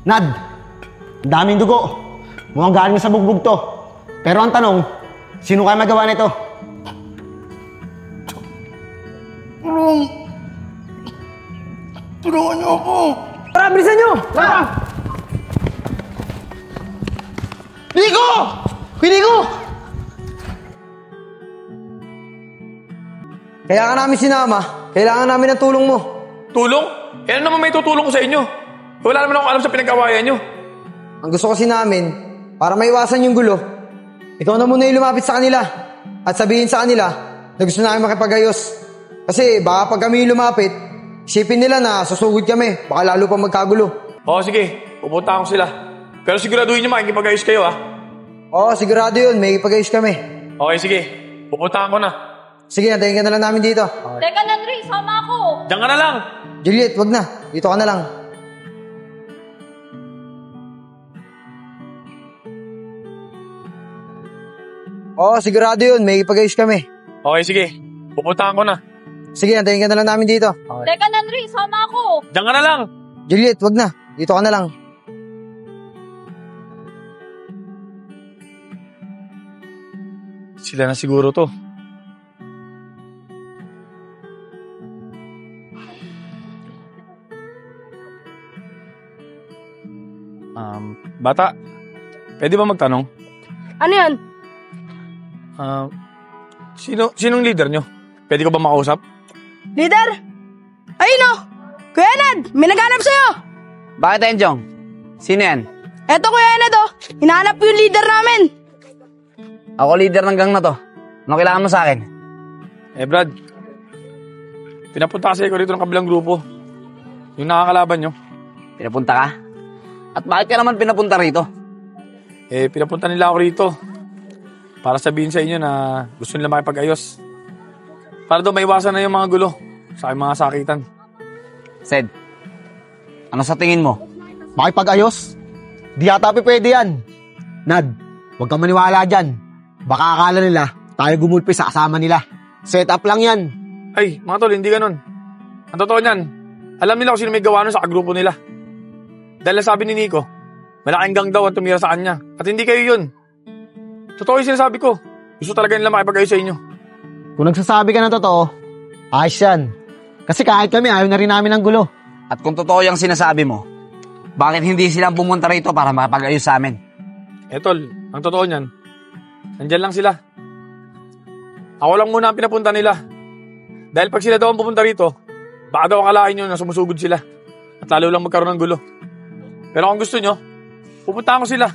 Nad, ang daming dugo. Mukhang galing sa bugbog to. Pero ang tanong, sino kaya magawa nito? Tulungan niyo ako. Tara, bilisan nyo! Tara! Nico! Kuya Nico! Kaya ka namin sinama. Kailangan namin ng tulong mo. Tulong? Eh ano naman may tutulong ko sa inyo? Wala naman ako alam sa pinag-awayan nyo. Ang gusto kasi namin, para maiwasan yung gulo, ikaw na muna yung lumapit sa kanila at sabihin sa kanila na gusto namin makipag-ayos. Kasi baka pag kami yung lumapit, isipin nila na susugod kami. Baka lalo pa magkagulo. Oo, sige. Pupunta ako sila. Pero siguraduhin nyo makikipag-ayos kayo, ha? Oo, sigurado yun. May ipag-ayos kami. Okay, sige. Pupunta ako na. Sige, antayin ka na lang namin dito. Teka, Nandre, sama ako. Diyan ka na lang. Juliet, wag na. Dito ka na lang. Oo, sigurado yun. May ipag-ayos kami. Okay, sige. Pupunta ako na. Sige, antayin ka na lang namin dito. Teka, Nandre, sama ako. Diyan ka na lang. Juliet, wag na. Dito ka na lang. Sila na siguro to. Bata, pwede ba magtanong? Ano yan? Sinong leader nyo? Pwede ko ba makausap? Leader? Ayun o! Kuya Enad, may naghanap sa'yo! Bakit, Enjong? Sino yan? Eto, Kuya Enad o! Hinahanap yung leader namin! Ako leader ng gang na to. Ano kailangan mo sa akin? Brad, pinapunta kasi ako rito ng kabilang grupo. Yung nakakalaban nyo. Pinapunta ka? At bakit ka naman pinapunta rito? Pinapunta nila ako rito para sabihin sa inyo na gusto nila makipag-ayos. Para daw maiwasan na yung mga gulo sa aking mga sakitan. Sed, ano sa tingin mo? Makipag-ayos? Di yata pwede yan. Nad, huwag kang maniwala dyan. Baka akala nila tayo gumulpi sa kasama nila. Set up lang yan. Ay, mga tol, hindi ganun. Ang totoo niyan, alam nila kung sino may gawa nun sa kagrupo nila. Dahil sabi ni Nico, malaking gang daw ang tumira sa kanya. At hindi kayo yun. Totoo yung sinasabi ko. Gusto talaga nila makipag-ayos sa inyo. Kung nagsasabi ka ng totoo, ayos yan. Kasi kahit kami, ayaw na rin namin ng gulo. At kung totoo yung sinasabi mo, bakit hindi silang pumunta rito para makipag-ayos sa amin? Tol, ang totoo niyan, nandyan lang sila. Ako lang muna ang pinapunta nila. Dahil pag sila daw ang pupunta rito, baka daw akalain nyo na sumusugod sila. At lalo lang magkaroon ng gulo. Pero kung gusto nyo, pupuntahan ko sila.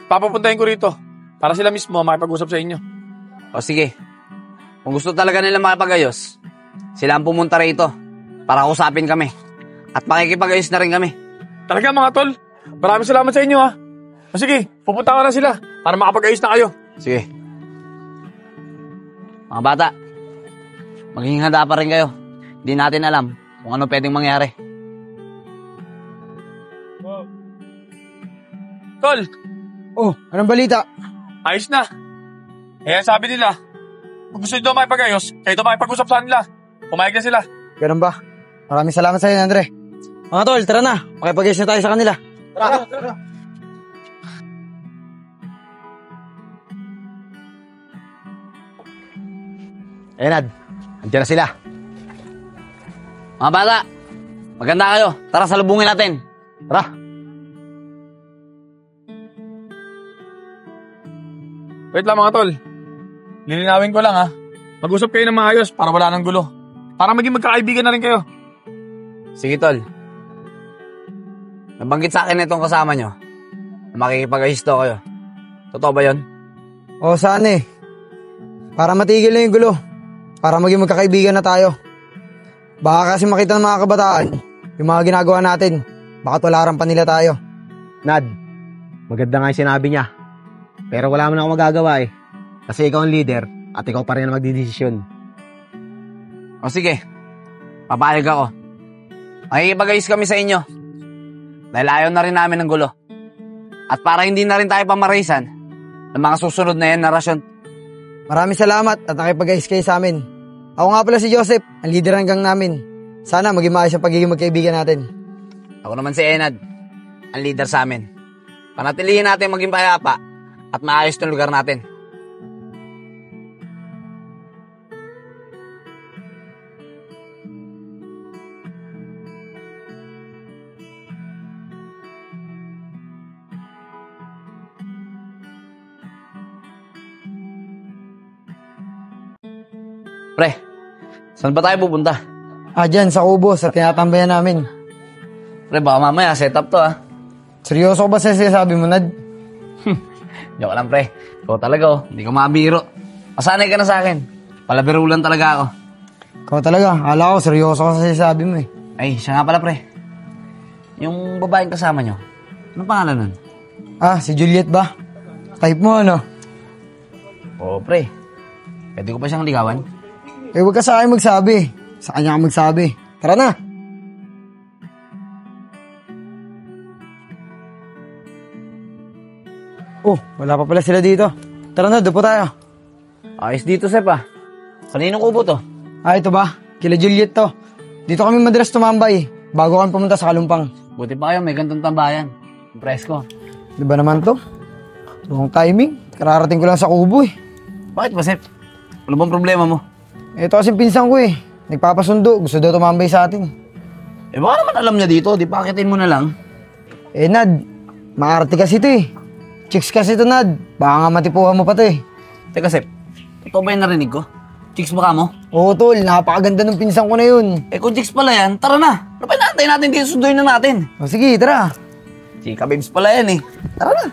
Papapuntahin ko rito para sila mismo makipag-usap sa inyo. O sige, kung gusto talaga nila makipag-ayos, sila ang pumunta rito para kausapin kami. At makikipag-ayos na rin kami. Talaga mga tol, maraming salamat sa inyo ha. O sige, pupunta ko na sila para makapag-ayos na kayo. Sige. Mga bata, maging handa pa rin kayo. Hindi natin alam kung ano pwedeng mangyari. Tol, Oh, anong balita? ayos na. Sabi nila, kung gusto nyo daw makipag-ayos, kayo daw makipag-usap sa nila. Pumayag na sila. Ganun ba? Maraming salamat sa iyo, Andre. Mga tol, tara na. Makipag-ayos na tayo sa kanila. Tara. Nad, andyan na sila. Mga bata, maganda kayo. Tara, salubungin natin. Tara. Wait lang mga tol. Lilinawin ko lang ha. Mag-usap kayo ng maayos para wala nang gulo. Para maging magkakaibigan na rin kayo. Sige, tol. Nabanggit sa akin itong kasama nyo na makikipag-ayos daw kayo. Totoo ba yun? Oo, saan eh. Para matigil na yung gulo. Para maging magkakaibigan na tayo. Baka kasi makita ng mga kabataan yung mga ginagawa natin. Baka tularan pa nila tayo. Nad, maganda nga yung sinabi niya. Pero wala mo na ako magagawa eh. Kasi ikaw ang leader at ikaw pa rin ang magdidesisyon. O sige, papayag ako. Makikipag-ayos kami sa inyo. Dahil ayaw na rin namin ng gulo. At para hindi na rin tayo pamarisan ng mga susunod na generasyon. Maraming salamat at nakipag-ayos kayo sa amin. Ako nga pala si Joseph, ang leader ng gang namin. Sana maging maayos ang pagiging magkaibigan natin. Ako naman si Enad, ang ang leader sa amin. Panatilihin natin maging payapa at maayos ng lugar natin. Pre, saan ba tayo pupunta? Dyan, sa Kubo, sa tinatambayan namin. Pre, baka mamaya set up to Seryoso ko ba sa sinasabi mo, Nad? Joke lang pre. Ikaw talaga hindi ka mabiro. Masanay ka na sa akin. Palabiro lang talaga ako. Ikaw talaga, akala ko seryoso ka sa sinasabi mo eh. Ay, siya nga pala pre. Yung babaeng kasama nyo, anong pangalan nun? Si Juliet ba? Type mo, ano? Oo pre. Pwede ko pa siyang ligawan? Huwag ka sa akin magsabi. Sa kanya ka magsabi. Tara na! Wala pa pala sila dito. Tara na, doon po tayo. Ayos dito, Sep Kaninong kubo to? Ito ba? Kila Juliet to. Dito kami madalas tumambay bago kami pumunta sa Kalumpang. Buti pa kayo, may gantong tambayan. Impress ko. Di ba naman to? Wrong timing. Kararating ko lang sa Kubo eh. Bakit ba, Sep? Ano bang problema mo? Ito kasi pinsan ko eh. Nagpapasundo. Gusto daw tumambay sa atin. Baka naman alam niya dito. Di pakitin mo na lang. Nad, maarte kasi to eh. Chicks kasi to, Nad. Baka nga matipuhan mo pa to eh. Teka, Sep. Ito ba yung narinig ko? Chicks ba ka mo? Oo, tol. Napakaganda ng pinsan ko na yun. Kung chicks pala yan, tara na. Ano pa inaantay natin dito? Sunduin na natin. Sige, tara. Chika babes pala yan eh. Tara na.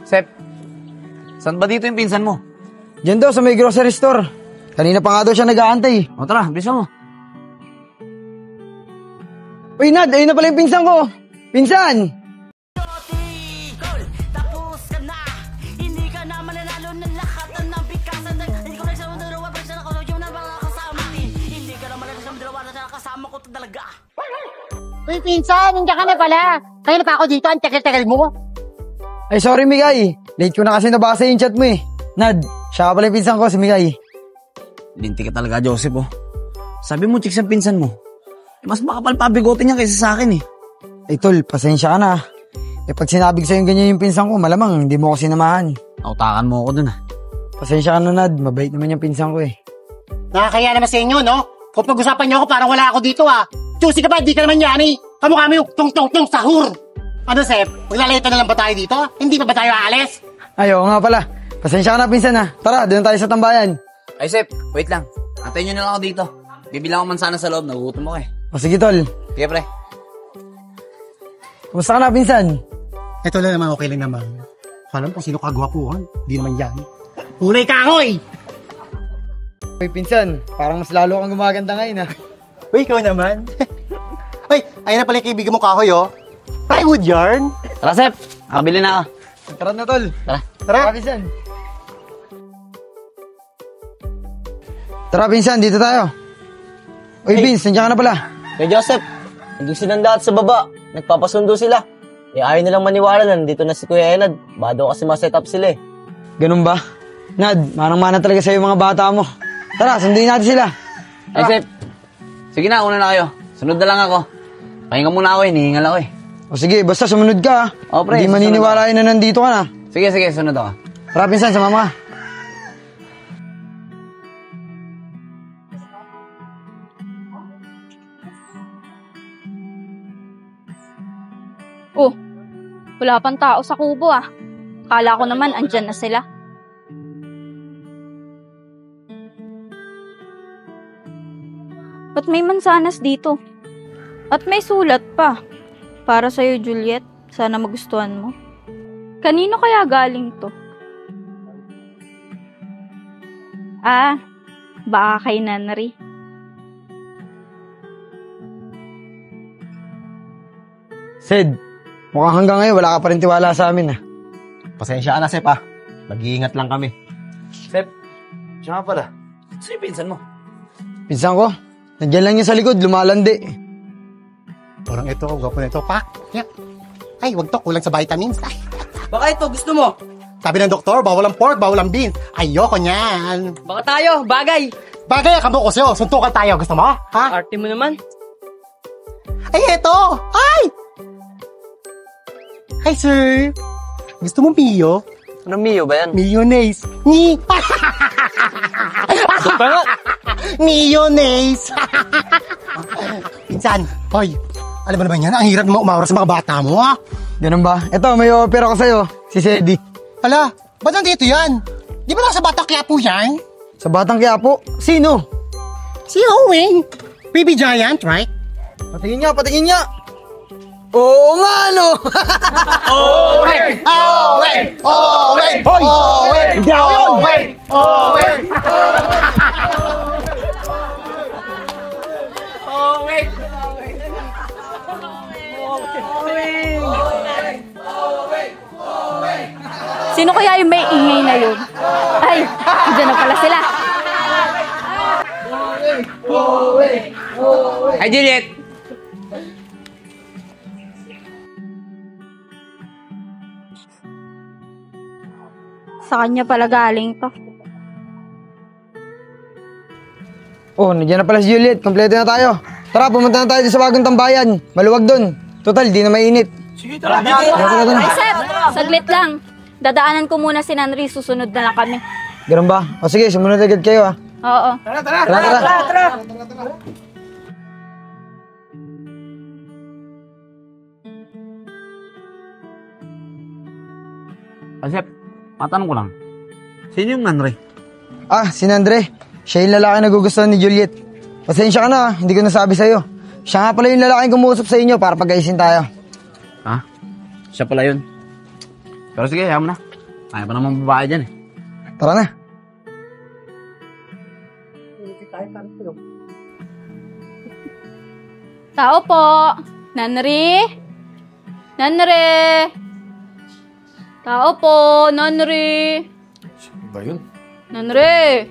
Sep, saan ba dito yung pinsan mo? Diyan daw sa may grocery store. Kanina pa nga daw siya nag-aantay. O tara, bilisan mo. Uy, Nad, ayun na pala yung pinsan ko. Pinsan! Tapos ka na, hindi ka na mananalo ng lahat ng bigkasan. Hindi ko na sa dalawa, pero sa ako yung na mga kasama. Hindi ka na mananalo sa dalawa na kasama ko talaga. Uy, pinsan, nandiyan ka na pala. Kaya na pa ako dito, ang tagal-tagal mo. Ay, sorry, Migay. Late ko na kasi nabasa yung chat mo eh. Nad, siya pala yung pinsan ko, si Migay. Linti ka talaga, Joseph Sabi mo, chicks ang pinsan mo. Mas makapal pa bigote niya kaysa sa akin eh. Ay, tol, pasensya ka na. Pag sinabi ko sa'yo ganyan yung pinsan ko, malamang hindi mo ako sinamahan. Nautakan mo ako dun Pasensya ka na, Nad. Mabait naman yung pinsan ko eh. Nakakaya naman sa inyo, no? Kung pag-usapan niyo ako, parang wala ako dito, Chusi ka ba? Di ka naman yan, eh. Kamukha mo yung tong-tong-tong sahur. Ano, Sep? Maglalito na lang ba tayo dito? Hindi pa ba tayo aalis? Ay, oo nga pala. Pasensya ka na, pinsan Tara, doon tayo sa tambayan. Ay, Sep, wait lang. Antayin nyo na lang ako dito. Bibilang ko man sana sa loob. Nagugutom ako eh. Sige, tol. Sige, pre. Kumusta ka na, pinsan? Ito lang naman, okay lang naman. Alam kung sino kagwapuhan. Di naman yan. Tunay ka, Akoy! Uy, pinsan, parang mas lalo kang gumaganda ngayon, Uy, ikaw naman. Uy, ayun na pala yung kaibigan mo, Kahoy, Plywood yarn. Tara, Sep. Nakabili na ako. Tara na, tol. Tara. Tara, pinsan. Tara, pinsan, dito tayo. Uy, Vince, nandiyan ka na pala. Kay Joseph, nandun silang lahat sa baba. Nagpapasundo sila. Ayaw nilang maniwala na nandito na si Kuya Enad. Baka daw kasi ma-set up sila eh. Ganun ba? Nad, manang-mana talaga sa'yo mga bata mo. Tara, sunduin natin sila. Ay, Sep. Sige na, una na kayo. Sunod na lang ako. Pahinga muna ako hinihingal ako O sige, basta sumunod ka. Pre. Hindi maniniwala na nandito ka na. Sige, sunod ako. Tara, pinsan, sumama ka. Wala pang tao sa kubo Kala ko naman andyan na sila. Ba't may mansanas dito? At may sulat pa. Para sa'yo, Juliet. Sana magustuhan mo. Kanino kaya galing to? Baka kay Nanri. Sid, mukhang hanggang ngayon wala ka pa rin tiwala sa amin Pasensya ka na, Sep, Mag-iingat lang kami. Sep, siya nga pala. Sino yung pinsan mo? Pinsan ko, nandiyan lang yun sa likod, lumalandi. Parang ito, gwapo na ito, Pak. Yeah. Ay, wag to, kulang sa vitamins. Ay. Baka ito, gusto mo? Sabi ng doktor, bawal ang pork, bawal ang beans. Ayoko niyan. Baka tayo, bagay. Bagay, kamo ko sa'yo. Suntukan tayo. Gusto mo? Ha? Arte mo naman. Ay, eto! Ay! Hi, sir! Gusto mo Mio? Ano Mio ba yan? Mayonnaise. Ni! Mayonnaise! Pinsan, hoy, alam mo naman yan, ang hirap naman umawara sa mga bata mo, ha? Ganun ba? Eto, may offer ako sa'yo. Si Sedi. Hala, ba't nandito yan? Di ba lang sa Batang Quiapo yan? Sa Batang Quiapo? Sino? Si Owen. Baby Giant, right? Patingin nga, patingin nga. Oo nga, no? Owen! Owen! Owen! Hoy! Owen! Hindi ako yun! Owen! Sino kaya yung may ingay na yun? Ay, dyan na pala sila. Ay, Juliet! Sa kanya pala galing to. Oh, nandiyan na pala si Juliet. Kompleto na tayo. Tara, pumunta na tayo sa bagong tambayan. Maluwag dun. Total, di na mainit. Sige, tara. Ay, Sep, saglit lang. Dadaanan ko muna si Nanri, susunod na lang kami. Ganun ba? O sige, sumunod agad kayo, ha? Oo. Tara. Asep, matanong ko lang. Sino yung Nanre? Ah, si Nandre. Siya yung lalaki na gugustuhan ni Juliet. Pasensya ka na, hindi ko nasabi sa'yo. Siya nga pala yung lalaki kumuusap sa inyo para pag-aisin tayo. Ha? Siya pala yun. Pero sige, hayaan mo na. Kaya pa naman babae dyan eh. Tara na. Tao po. Nanri? Nanri? Tao po, Nanri? Sino ba yun? Nanri?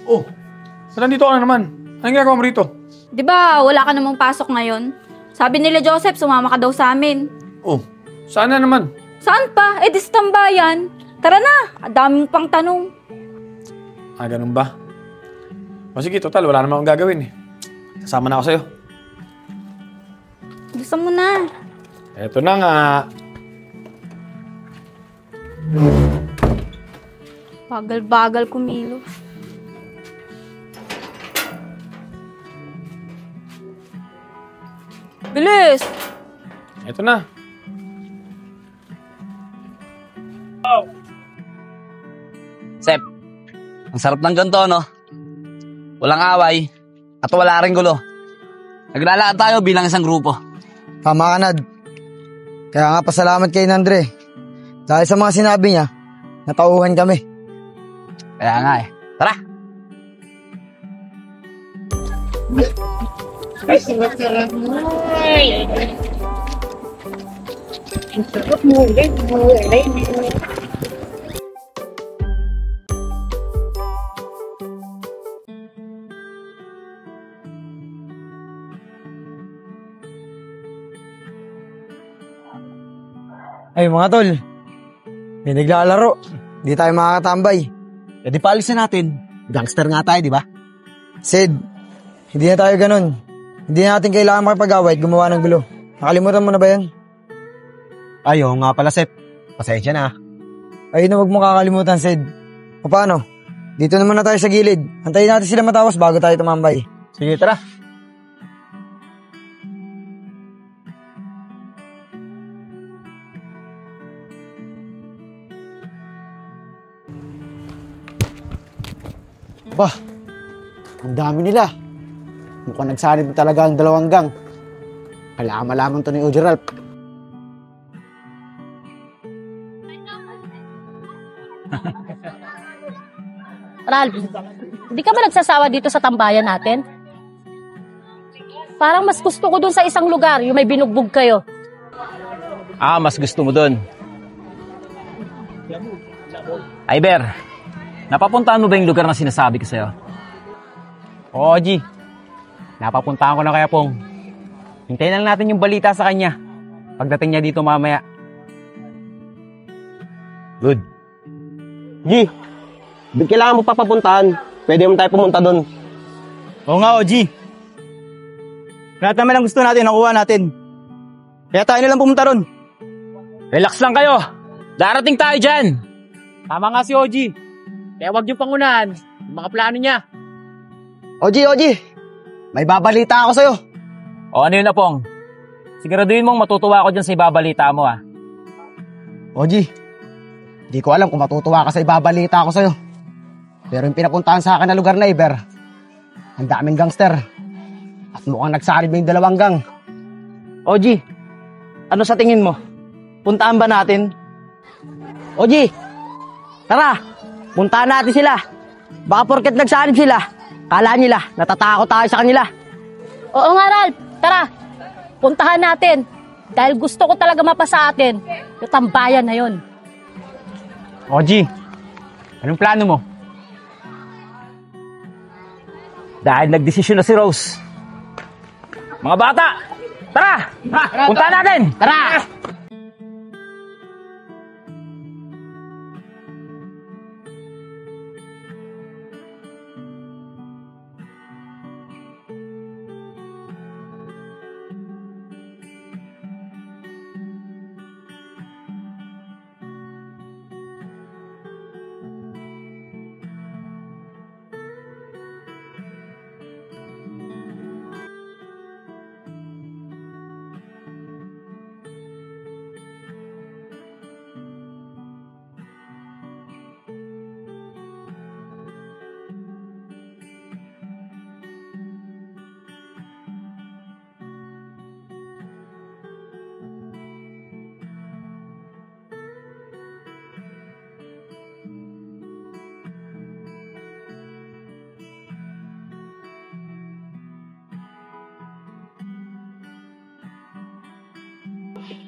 Oh, ba't nandito ka na naman? Anong ginagawa mo rito? Di ba wala ka namang pasok ngayon? Sabi nila Joseph, sumama ka daw sa amin. Oh, saan na naman? Saan pa? Eh, di sa tambayan. Tara na, daming pang tanong. Ah, ganun ba? O sige, total, wala naman akong gagawin eh. Kasama na ako sa'yo. Gusto mo na. Eto na nga. Bagal-bagal kumilos. Bilis! Eto na. Sep, ang sarap ng ganito, no? Walang away at wala rin gulo. Naglalaan tayo bilang isang grupo. Tama ka, Nad. Kaya nga pasalamat kay Nandre. Dahil sa mga sinabi niya, natauhan kami. Kaya nga eh. Tara! Ay, mga tol. May naglalaro. Hindi tayo makakatambay. E di paalisin natin. Gangster nga tayo, di ba? Sid, hindi na tayo ganun. Hindi natin kailangan makipag-away at gumawa ng gulo. Nakalimutan mo na ba yan? Ayaw nga pala, Sep. Pasensya na. Ayun na, huwag mo kakalimutan, Sid. O paano? Dito naman na tayo sa gilid. Antayin natin sila matapos bago tayo tumambay. Sige, tara. Bah, ang dami nila. Mukhang nagsanib na talaga ang dalawang gang. Kailangan malaman to ni Ojeralp. Ralph, hindi ka ba nagsasawa dito sa tambayan natin? Parang mas gusto ko dun sa isang lugar, yung may binugbog kayo. Ah, mas gusto mo dun. Iber, napapuntaan mo ba yung lugar na sinasabi ko sa'yo? Oo, G. Napapuntahan ko na kaya Pong. Hintayin lang natin yung balita sa kanya. Pagdating niya dito mamaya. Good. G, ba't kailangan mo pa papuntahan? Pwede mo tayo pumunta doon. Oo nga, OG. Lahat naman ang gusto natin, nakuha natin. Kaya tayo na lang pumunta ron. Relax lang kayo. Darating tayo dyan. Tama nga si Oji. Kaya wag niyo pangunahan yung mga plano niya. Oji, may babalita ako sa'yo. O ano yun, Apong? Siguraduhin mong matutuwa ako dyan sa ibabalita mo, ha? Oji, di ko alam kung matutuwa ka sa ibabalita ako sa'yo. Pero yung pinapuntahan sa akin na lugar na Iber, ang daming gangster. At mukhang nagsarid mo yung 2 gang. Oji, ano sa tingin mo? Puntaan ba natin? Oji, tara, puntaan natin sila. Baka porket nagsanib sila, kala nila, natatakot tayo sa kanila. Oo nga, Ralph. Tara, puntahan natin. Dahil gusto ko talaga mapasa atin yung tambayan na yun. Oji, anong plano mo? Dahil nagdesisyon na si Rose. Mga bata, tara! Puntahan natin! Tara!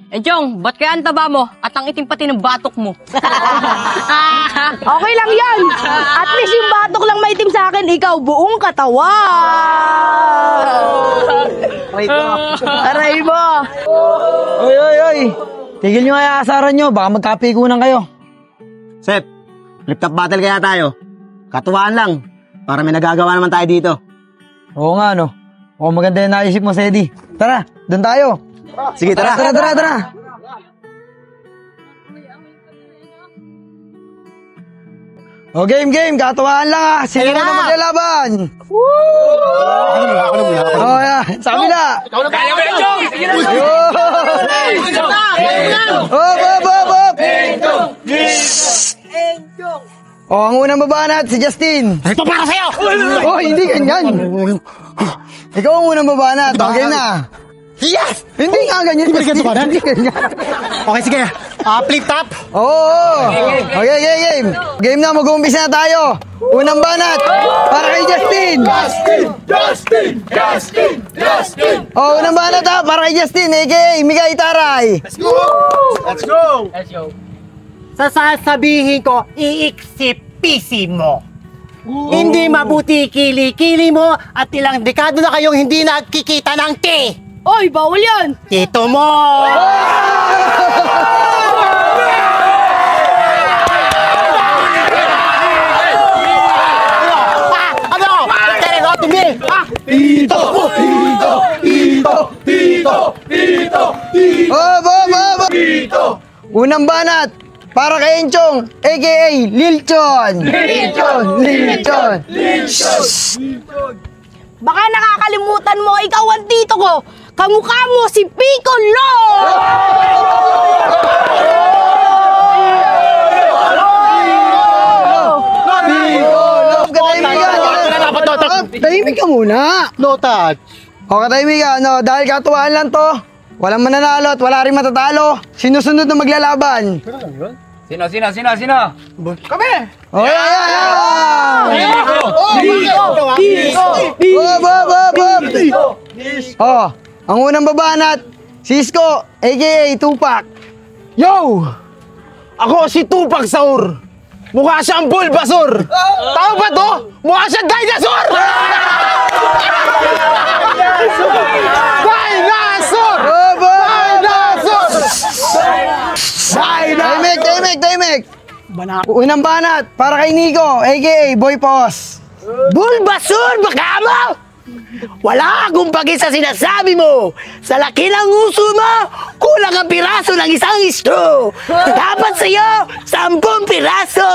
Enchong, ba't kaya ang taba mo at ang itim pati ng batok mo? Okay lang yan. At least yung batok lang maitim sa akin, ikaw buong katawan. Aray mo. Oy. Tigil nyo kaya asaran nyo, baka magkapikunan kayo. Sep, flip-top battle kaya tayo. Katuwaan lang, para may nagagawa naman tayo dito. Oo nga, no? Oo, maganda yung naisip mo, Sedi. Tara, doon tayo. Sige, tara. Tara. O, game. Katuwaan lang, ha. Sino na maglalaban? Oh, yan. Sa kabila. Kaya mo yan, Chong! Oh, ang unang babanat, si Justin. Ito para sa'yo! Oh, hindi ganyan. Ikaw ang unang babanat. Okay na. Yes! Hindi nga ganyan. Hindi ganyan. Okay, sige. Flip top. Oo. Okay, game. Game na, mag-uumpisa na tayo. Unang banat, para kay Justin. Justin. Oh, unang banat ha, para kay Justin, a.k.a. Migay Taray. Let's go! Sasabihin ko, iiksipisi mo. Hindi mabuti kili-kili mo at ilang dekado na kayong hindi nagkikita ng T. Oy, bawal yan. Tito mo! Ano? Tell to me! Tito! Unang banat, para kay Enchong, a.k.a. Lilchon. Baka nakakalimutan mo, ikaw ang tito ko. Kamukha mo si Piccolo! Tahimik ka muna. No touch. O, katahimik ka, no? Dahil katuwaan lang to. Walang mananalo at wala rin matatalo. Sinusunod na maglalaban. Sino? Kami! Oh, Oh, ang unang babanat, Cisco, a.k.a. Tupac. Yo! Ako si Tupac Saur. Mukha siyang Bulbasaur. Tama ba to? Mukha siyang dinosaur! Tahimik! Unang banat, para kay Nico, a.k.a. Boy Pos. Bulbasaur! Baka mo! Wala akong pagi sa sinasabi mo. Sa laki ng uso mo, kulang ang piraso ng isang straw. Dapat sa'yo, 10 piraso.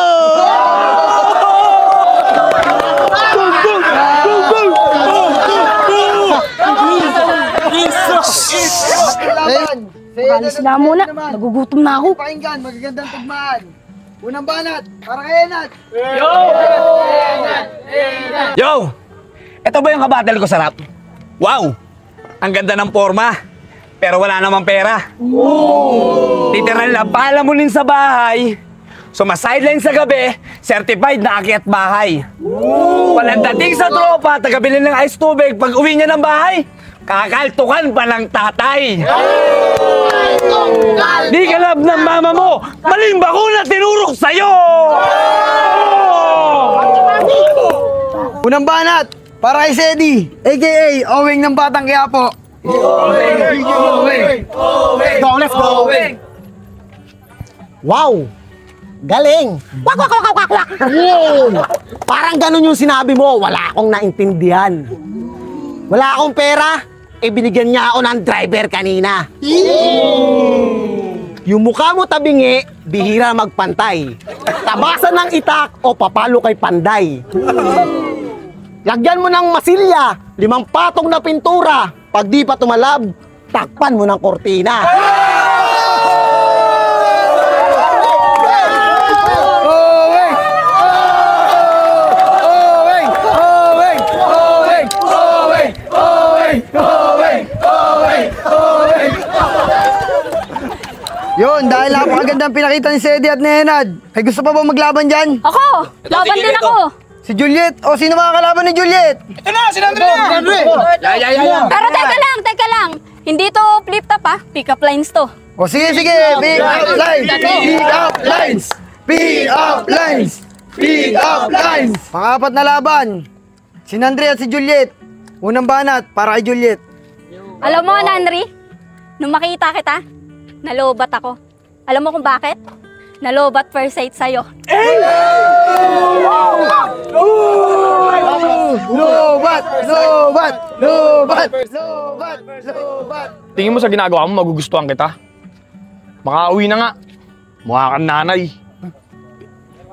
Alis na muna. Nagugutom na ako. Pakinggan, magagandang tugmaan. Unang banat, para kay Enad. Yo! Ito ba yung kabattle ko sa rap? Wow! Ang ganda ng forma. Pero wala namang pera. Literal na palamunin sa bahay. Sumasideline sa gabi, certified na akyat bahay. Walang dating sa tropa, tagabili ng ice tubig pag uwi niya ng bahay. Kakaltukan pa ng tatay. Di ka love ng mama mo, maling bakuna tinurok sa'yo! Unang banat, para kay Sedi, a.k.a. Owing ng Batang Quiapo. Owing! Go, let's go! Wow! Galing! Wak, wak, wak, wak, wak! Yun! Parang ganun yung sinabi mo, wala akong naintindihan. Wala akong pera, binigyan niya ako ng driver kanina. Yung mukha mo tabingi, bihira magpantay. Tabasan ng itak o papalo kay panday. Lagyan mo ng masilya, 5 patong na pintura. Pag di pa tumalab, takpan mo ng kortina. Yun, dahil napakagandang pinakita ni Sedi at ni Enad. Ay gusto pa ba maglaban dyan? Ako! Laban din ako! Si Juliet! O sino makakalaban ni Juliet? Ito na! Si Andre na! Pero teka lang! Hindi to flip top pick up lines to. O sige! Pick up lines! Pick up lines! Pick up lines! Pick up lines! Pang-apat na laban. Si Andre at si Juliet. Unang banat, para kay Juliet. Alam mo, Nandri, nung makita kita, nalobat ako. Alam mo kung bakit? Nalobat first sight sa'yo. Lobat! Tingin mo sa ginagawa mo, magugustuhan kita? Makauwi na nga. Mukha kang nanay.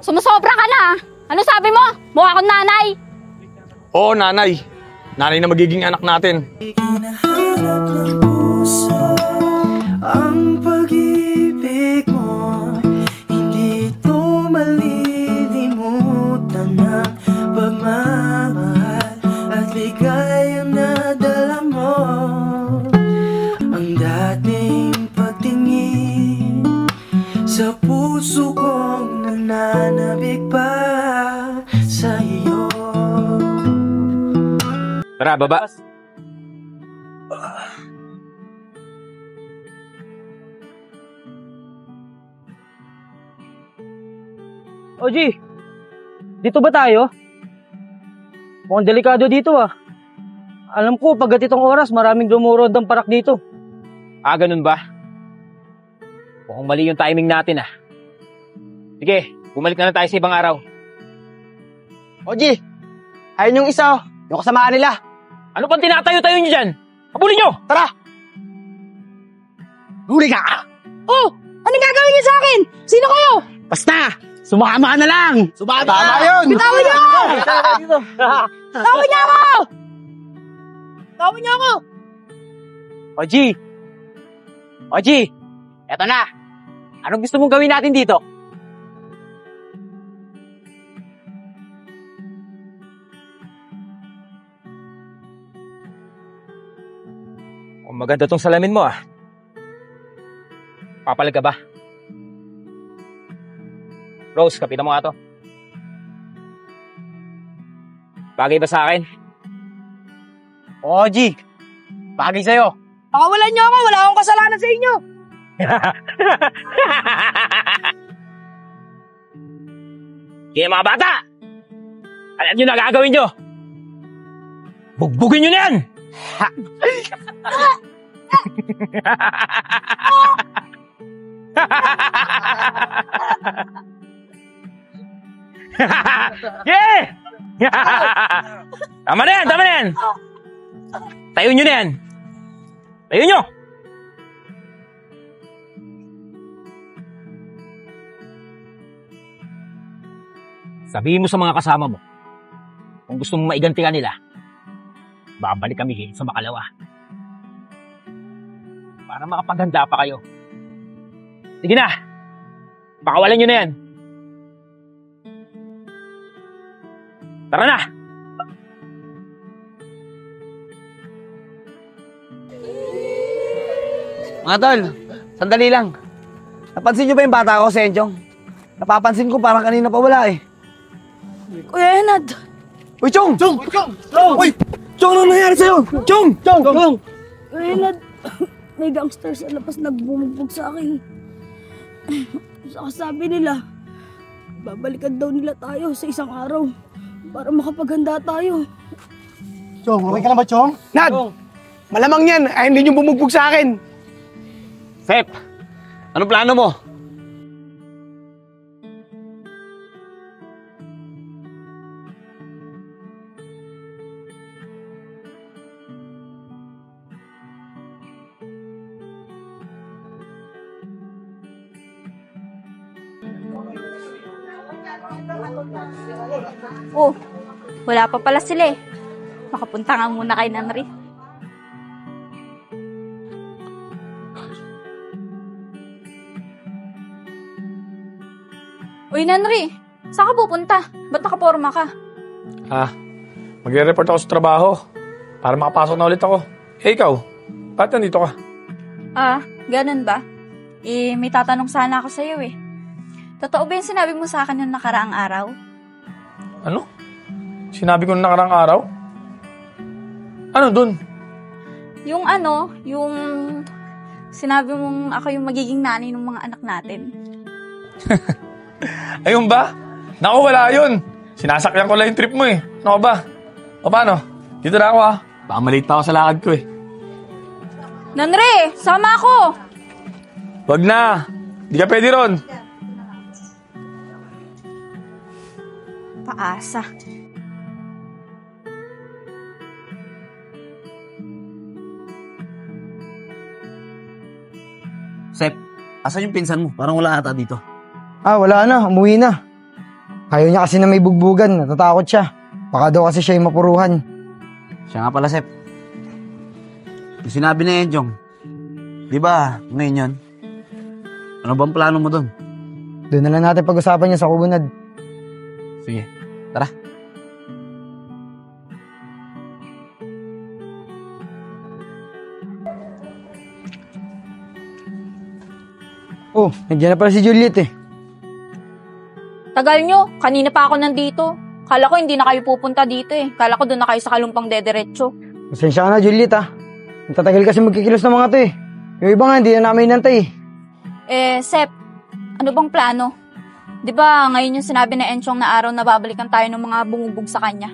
Sumusobra ka na. Ano sabi mo? Mukha akong nanay. Oo, nanay. Nanay na magiging anak natin. Ang pag-ibig mo, hindi ito malilimutan ng pagmamahal at ligay ang nadala mo. Ang dating pagtingin sa puso kong nananabik pa sa iyo. Tara, baba. Oji, dito ba tayo? Mukhang delikado dito Alam ko, pag itong oras, maraming dumurod ang parak dito. Ganun ba? Mukhang mali yung timing natin Sige, bumalik na lang tayo sa ibang araw. Oji, ayun yung isa yung kasamaan nila. Ano pang tinatayo-tayo nyo dyan? Habulin nyo! Tara! Huli ka! Oh! Anong gagawin niyo sa akin? Sino kayo? Basta! Sumama ka na lang! Tama yun! Bitawan niyo ako! Bitawan niyo ako! Bitawan niyo ako! Oji, eto na. Anong gusto mong gawin natin dito? Maganda tong salamin mo Papalag ka ba? Rose, kapitan mo nga to. Bagay ba sa akin? Oji, bagay sa'yo. Pakawalan niyo ako, wala akong kasalanan sa inyo. Kaya mga bata, alam nyo na gagawin nyo. Bugbugin nyo na yan! Yeah! Tama na yan! Tayo nyo na yan! Tayo nyo! Sabihin mo sa mga kasama mo, kung gusto mong maiganti ka nila, babalik kami sa Makalawa. Para makapaghanda pa kayo. Sige na! Pakawalan nyo na yan! Tara na! Mga tol, sandali lang. Napansin nyo ba yung bata ko, Senchong? Napapansin ko parang kanina pa wala eh. Kuya Enad! Uy, Chong! Chong! Uy! Chong, ano nangyari sa'yo? Chong! Kuya Enad, may gangster sa labas nagbumugbog sa akin. Saka sabi nila, babalikan daw nila tayo sa isang araw para makapaghanda tayo. Chong, okay ka na ba, Chong? Nad! Malamang yan, ay hindi nyo bumugbog sa akin. Sep, ano plano mo? Oh, wala pa pala sila eh. Makapunta nga muna kay Nanri. Uy, Nanri, saan ka pupunta? Ba't nakaporma ka? Magre-report ako sa trabaho para makapasok na ulit ako. Eh, ikaw, ba't nandito ka? Ganun ba? May tatanong sana ako sa'yo eh. Totoo ba yung sinabi mo sa akin yung nakaraang araw? Ano? Sinabi ko na nakaraang araw? Ano dun? Yung sinabi mong ako yung magiging nanay ng mga anak natin. Ayun ba? Naku, wala yun. Sinasakyan ko lang yung trip mo eh. Ano ka ba? O paano? Dito na ako Baka malate pa ako sa lakad ko eh. Nanre, sama ako! Wag na. Di ka pwede ron. Paasa. Sep, asan yung pinsan mo? Parang wala ata dito. Wala na. Umuwi na. Ayaw niya kasi na may bugbugan. Natatakot siya. Baka daw kasi siya yung mapuruhan. Siya nga pala, Sep. Yung sinabi na yan, Jong. Di ba, ngayon yun? Ano bang plano mo doon? Doon na lang natin pag-usapan niya sa kubunad. Sige, tara. Oh, nandiyan na pala si Juliet eh. Tagal nyo, kanina pa ako nandito. Kala ko hindi na kayo pupunta dito eh. Kala ko doon na kayo sa kalumpang dederecho. Pasensya ka na, Juliet Ang tatagal kasi magkikilos ng mga to eh. Yung iba nga, hindi na namin inantay Sep, ano bang plano? Di ba ngayon yung sinabi na Enchong na araw na babalikan tayo ng mga bumubog sa kanya?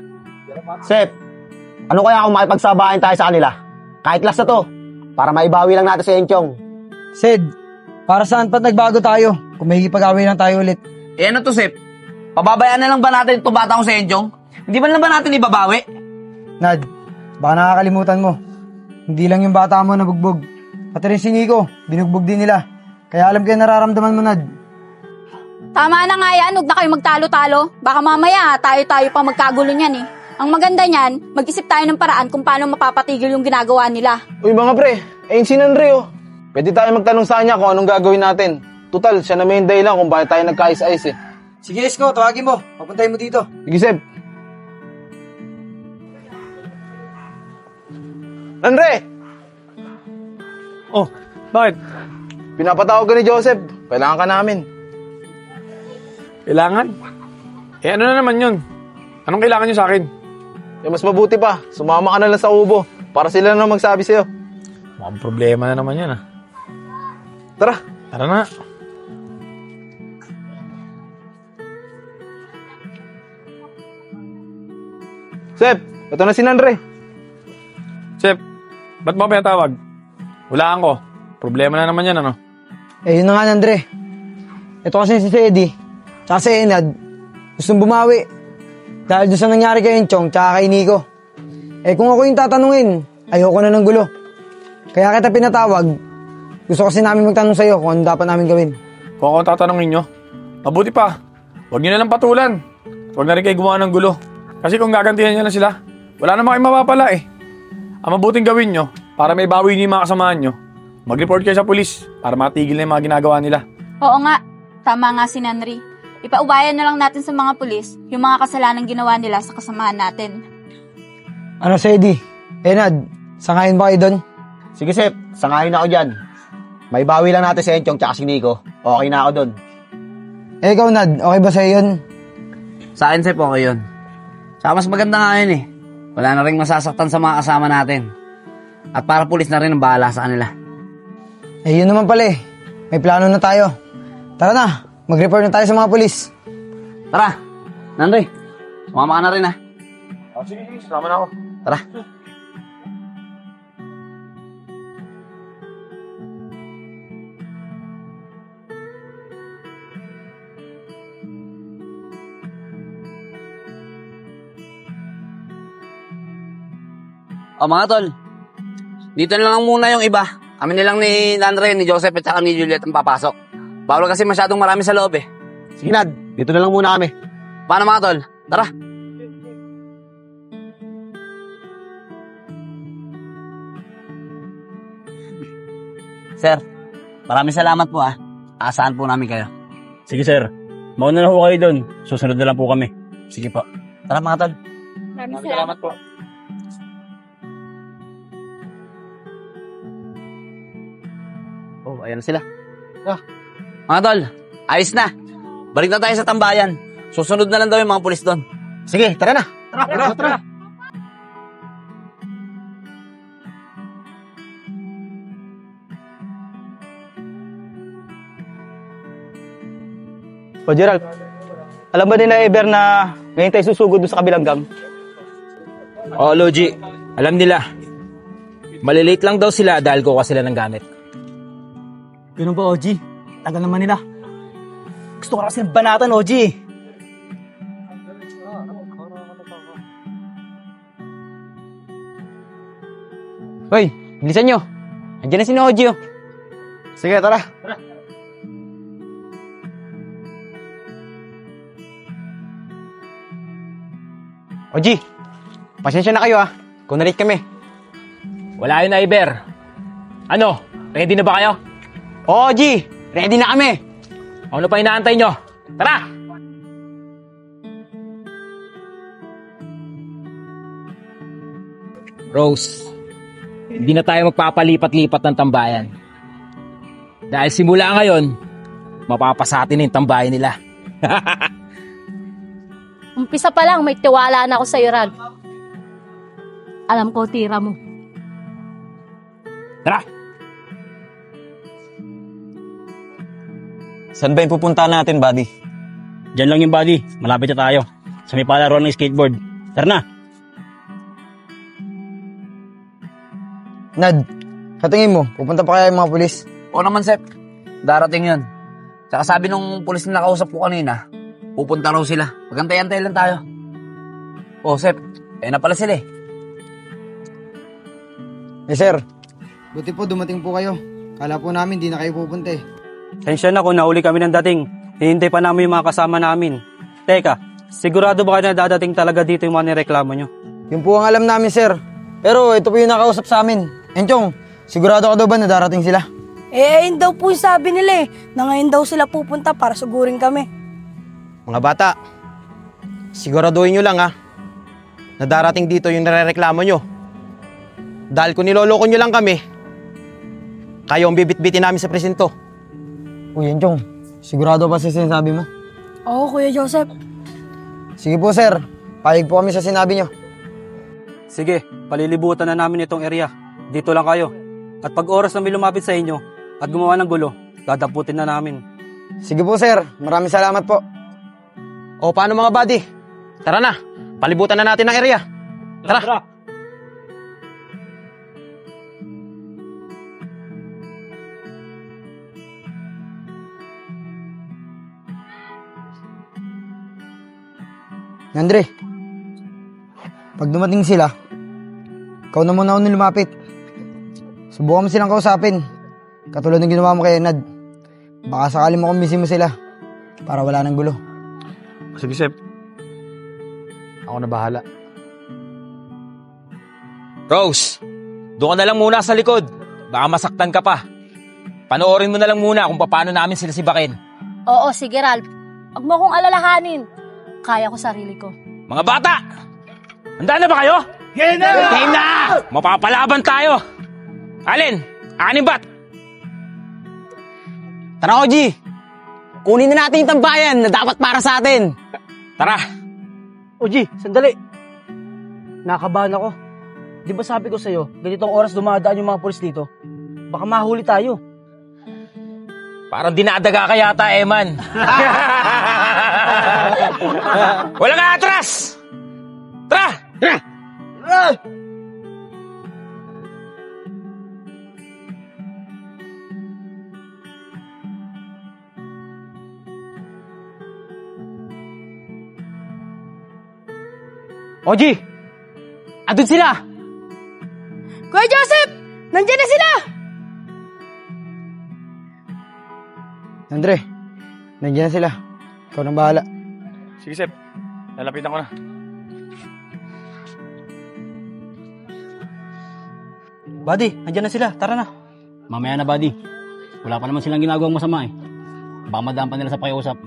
Sep, ano kaya kung makipagsabahin tayo sa kanila? Kahit last na to, para maibawi lang natin si Enchong. Sid, para saan pa't nagbago tayo kung may hipag-away lang tayo ulit? Ano to, Sep? Pababayaan na lang ba natin itong batang ko sa Enchong? Hindi ba lang ba natin ibabawi? Nad, baka nakakalimutan mo. Hindi lang yung bata mo nabugbog. Pati rin si Nico, binugbog din nila. Kaya alam ko yung nararamdaman mo, Nad. Tama na nga yan, huwag na kayo magtalo-talo. Baka mamaya tayo-tayo pa magkagulo niyan eh. Ang maganda niyan, mag-isip tayo ng paraan kung paano mapapatigil yung ginagawa nila. Uy mga pre, ayun si Nanre Pwede tayo magtanong sa kanya kung anong gagawin natin. Total, siya na may dahilan kung bakit tayo nagkais-ais eh. Sige, Isko, tawagin mo. Papuntahin mo dito. Sige, Seb. Nanre! Oh, bakit? Pinapatawag ka ni Joseph. Kailangan ka namin. Kailangan? Ano na naman yun? Anong kailangan nyo sa akin? Mas mabuti pa, sumama ka na lang sa ubo para sila na magsabi sa'yo. Mukhang problema na naman yan Tara. Tara na. Sep, ito na si Nanre. Sep, ba't mo pinatawag? Hulaan ko. Problema na naman yan, Yun na nga, Andre. Ito kasi si Eddie, tsaka si Enad, gustong bumawi. Dahil doon sa nangyari kay Enchong, tsaka kay Nico. Eh kung ako yung tatanungin, ayoko na ng gulo. Kaya kita pinatawag. Gusto kasi namin magtanong sa'yo kung ano dapat namin gawin. Kung ako ang tatanungin nyo, mabuti pa. Huwag nyo na lang patulan. Huwag na rin kayo gumawa ng gulo. Kasi kung gagantihan nyo lang sila, wala naman kayong mapapala eh. Ang mabuting gawin nyo, para may bawi nyo yung mga kasamahan nyo, mag-report kayo sa pulis para matigil na yung mga ginagawa nila. Oo nga, tama nga si Nanri. Ipaubayan na lang natin sa mga pulis yung mga kasalanan ginawa nila sa kasamahan natin. Ano sa Eddie? Nad, sangayin ba kayo doon? Sige, Sep. Sangayin ako dyan. May bawi lang natin si Enchong tsaka si Nico. Okay na ako doon. Eh, ikaw, Nad, okay ba sa'yo yun? Sa akin, Sep, okay yun. Saka mas maganda nga yun eh. Wala na rin masasaktan sa mga kasama natin. At para pulis na rin ang bahala sa kanila. Eh, yun naman pala eh. May plano na tayo. Tara na, mag-report na tayo sa mga pulis. Tara, Nandoy. Sumama ka na rin ha. Sige, sama na ako. Tara. O mga tol, dito na lang muna yung iba. Kami nilang ni Landre, ni Joseph at saka ni Juliet ang papasok. Bawal kasi masyadong marami sa loob eh. Sige, Nad. Dito na lang muna kami. Paano mga tol? Tara. Sir, maraming salamat po ah. Aasahan po namin kayo. Sige sir, mauna na ho kayo doon. Susunod na lang po kami. Sige po. Tara mga tol. Maraming salamat po. Oh, ayan na sila. Mga tol, ayos na. Balik na tayo sa tambayan. Susunod na lang daw yung mga pulis doon. Sige, tara na. Tara. O Gerald, alam ba nila Ever na ngayon tayo susugod doon sa kabilang gang? Oo, Logi. Alam nila. Malilate lang daw sila dahil kuha sila ng gamit. Ganun ba, OG? Tagal naman nila. Gusto ko kasi ng banatan, OG. Hoy, bilisan nyo. Andiyan na si OG oh. Sige, tara. OG, pasensya na kayo ah. Kung na-late kami. Wala yun na, Iber. Ano? Ready na ba kayo? Oo, OG. Ready na kami. Ano pa inaantay nyo? Tara! Rose, hindi na tayo magpapalipat-lipat ng tambayan. Dahil simula ngayon, mapapasatin yung tambayan nila. Umpisa pa lang, may tiwala na ako sa'yo, Rag. Alam ko, tira mo. Tara! Saan ba yung pupuntahan natin, buddy? Diyan lang yung buddy. Malapit na tayo. Sa may palaruan ng skateboard. Tara na! Nad, katingin mo, pupunta pa kaya yung mga pulis? Oo naman, Sep. Darating yun. Saka sabi nung pulis na nakausap ko kanina, pupunta raw sila. Magantay-antay lang tayo. Oh, Sep. Na pala sila eh. Eh, sir. Buti po dumating po kayo. Kala po namin di na kayo pupunta eh. Tensya na kung nauli kami ng dating. Hihintay pa namin yung mga kasama namin. Teka, sigurado ba kayo na dadating talaga dito yung mga nireklamo nyo? Yun po ang alam namin, sir. Pero ito po yung nakausap sa amin. Enchong, sigurado ka daw ba na darating sila? Eh, ayun daw po yung sabi nila eh. Na ngayon daw sila pupunta para sugurin kami. Mga bata, siguraduhin nyo lang ha, na darating dito yung narereklamo nyo. Dahil kung niloloko nyo lang kami, kayo ang bibit-bitin namin sa presinto. Uy, Enchong, sigurado ba sa sinasabi mo? Oo, Kuya Joseph. Sige po, sir. Payag po kami sa sinabi nyo. Sige, palilibutan na namin itong area. Dito lang kayo. At pag oras na may lumapit sa inyo at gumawa ng gulo, dadaputin na namin. Sige po, sir. Maraming salamat po. O paano mga buddy? Tara na, palibutan na natin ang area. Tara. Andre, pag dumating sila, ikaw na muna ako lumapit. Subukan mo silang kausapin. Katulad ng ginawa mo kay Nad. Baka sakali mo kumbisi mo sila para wala nang gulo. Sige, Sep. Ako na bahala. Rose, doon ka na lang muna sa likod. Baka masaktan ka pa. Panoorin mo na lang muna kung paano namin sila sibakin. Oo, sige Ralph. Huwag mo akong alalahanin. Kaya ko sarili ko. Mga bata! Handa na ba kayo? Game na! Game na! Mapapalaban tayo! Alin, anim bat? Tara, Oji. Kunin na natin yung tambayan na dapat para sa atin. Tara. Oji, sandali. Nakabahan ako. Di ba sabi ko sa'yo, ganitong oras dumadaan yung mga pulis dito? Baka mahuli tayo. Parang dinadaga ka yata, Eman. Walang atras! Tara! Tara! Oji! Andun sila! Kuya Joseph! Nandiyan na sila! Andre, nandiyan na sila. Ikaw nang bahala. Sige, Sep. Lalapitan ko na. Buddy, nandiyan na sila. Tara na. Mamaya na, buddy. Wala pa naman silang ginagawang masama eh. Baka madaan pa nila sa pakiusap.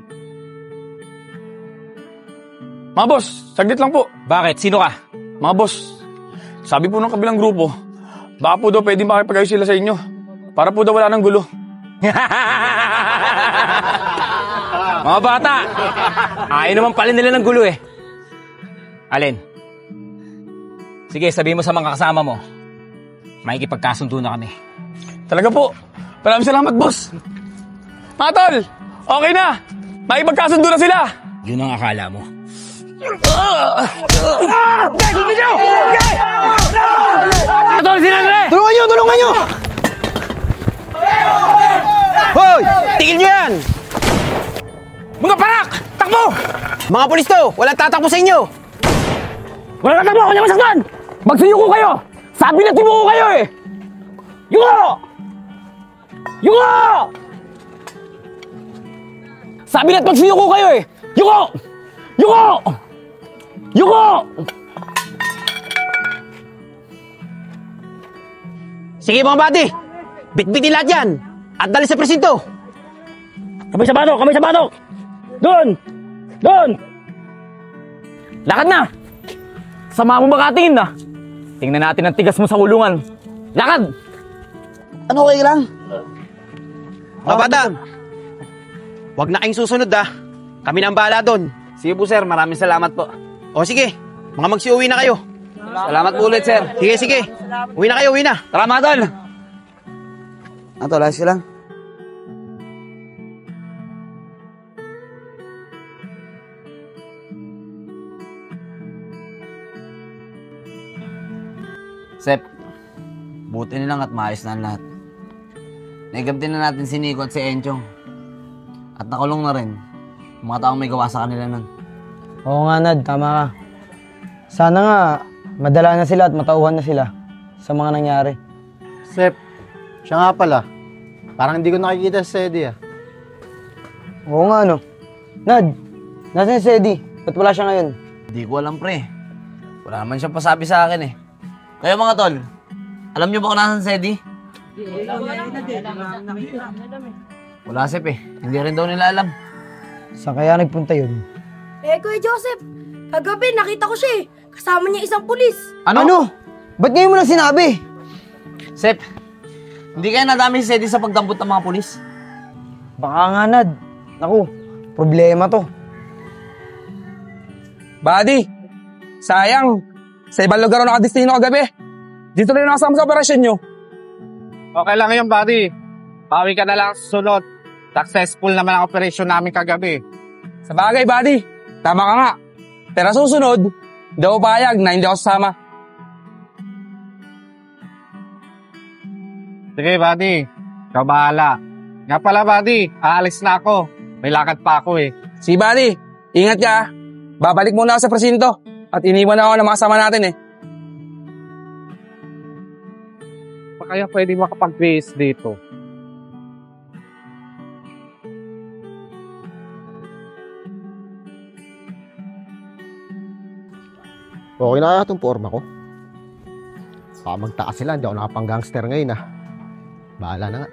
Mga boss, saglit lang po. Bakit? Sino ka? Mga boss, sabi po ng kabilang grupo, baka po daw pwede makipag-ayos sila sa inyo. Para po daw wala ng gulo. Mga bata, ayaw naman pala nila ng gulo eh. Alin? Sige, sabihin mo sa mga kasama mo. Makikipagkasundo na kami. Talaga po. Maraming salamat, boss. Mga tol, okay na. Makipagkasundo na sila. Yun ang akala mo. Tulungan nyo! Tulungan nyo! Hoy! Tigil nyo yan! Mga parak! Takbo! Mga pulis to! Walang tatakbo sa inyo! Walang tatakbo! Kanya masaktan! Magsuyuko kayo! Sabi na timuko kayo eh! Yuko! Yuko! Sabi na't magsuyuko kayo eh! Yuko! Yuko! Yuko! Sige mga buddy! Bitbitin lahat yan! At dali sa presinto! Kamay sa batok! Kamay sa batok! Doon! Doon! Lakad na! Sama mo makatingin na! Tingnan natin ang tigas mo sa kulungan. Lakad! Ano, okay lang? Mga bata! Huwag na kayong susunod ha! Kami na ang bahala doon. Sige po, sir. Maraming salamat po. O sige, mga magsiuwi na kayo. Salamat po ulit, sir. Sige, sige. Uwi na kayo, uwi na. Tara, mga tol. Ato, layas ka lang. Sep, buti nilang at maayos na ang lahat. Naigamtin na natin si Nico at si Enchong. At nakulong na rin yung mga taong may gawa sa kanila nun. Oo nga, Nad. Tama ka. Sana nga, madala na sila at matauhan na sila sa mga nangyari. Sep, siya nga pala. Parang hindi ko nakikita si Eddie ah. Oo nga, no. Nad, nasan si Eddie? Ba't wala siya ngayon? Hindi ko alam, pre. Wala naman siyang pasabi sa akin eh. Kayo mga tol, alam niyo ba kung nasan si Eddie? Wala, Sep eh. Hindi rin daw nila alam. Saan kaya nagpunta yun? Kuya Joseph, kagabi nakita ko siya eh. Kasama niya isang pulis. Ano? Ba't ngayon mo lang sinabi? Sep, hindi kaya nadami si Eddie sa pagdampot ng mga pulis? Baka nga, Nad. Naku, problema to. Buddy, sayang. Sa ibang lugar ako nakadestino kagabi. Dito na yung nakasama sa operasyon nyo. Okay lang yun, buddy. Pawi ka na lang sa sunod. Successful naman ang operasyon namin kagabi. Sa bagay, buddy. Tama ka nga. Pero susunod, hindi ako payag na hindi ako sasama. Sige, buddy. Ikaw bahala. Nga pala, buddy. Aalis na ako. May lakad pa ako eh. Si buddy, ingat ka. Babalik muna ako sa presinto. At iniwan ako ng mga kasama natin eh. kaya pwede makapag-base dito? Okay na kaya itong forma ko? Baka magtaka sila, hindi ako nakapang-gangster ngayon ah. Bahala na nga.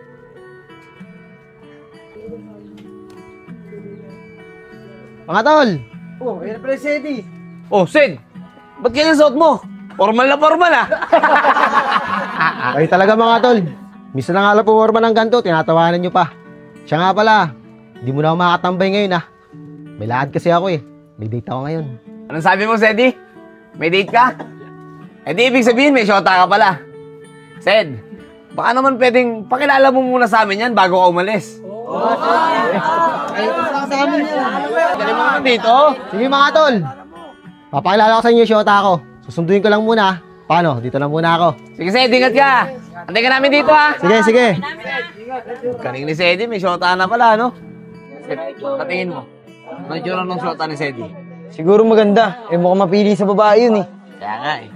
Mga tol! Oh, ayan pala si Eddie. Oh, Sid! Ba't ganyan suot mo? Formal na formal ah! Ay talaga mga tol. Misa na nga lang pumarma ng ganito, tinatawanan nyo pa. Siya nga pala, hindi mo na ako makatambay ngayon ah. May lakad kasi ako eh. May date ako ngayon. Anong sabi mo, Sedi? May date ka? Eh di ibig sabihin may shota ka pala. Sed, baka naman pwedeng pakilala mo muna sa amin yan bago ka umalis. Ay, sa amin yan. Dali mo naman dito. Sige mga tol. Papakilala ko sa inyo yung shota ko. Susunduin ko lang muna. Paano? Dito lang muna ako. Sige, Sed, ingat ka. Antay ka namin dito ha. Sige, sige. Kaning ni Sedi, may shota na pala, no? Sed, patingin mo. Ano yung ng shota ni Sedi? Siguro maganda. Eh, mukhang mapili sa babae yun eh. Kaya nga eh.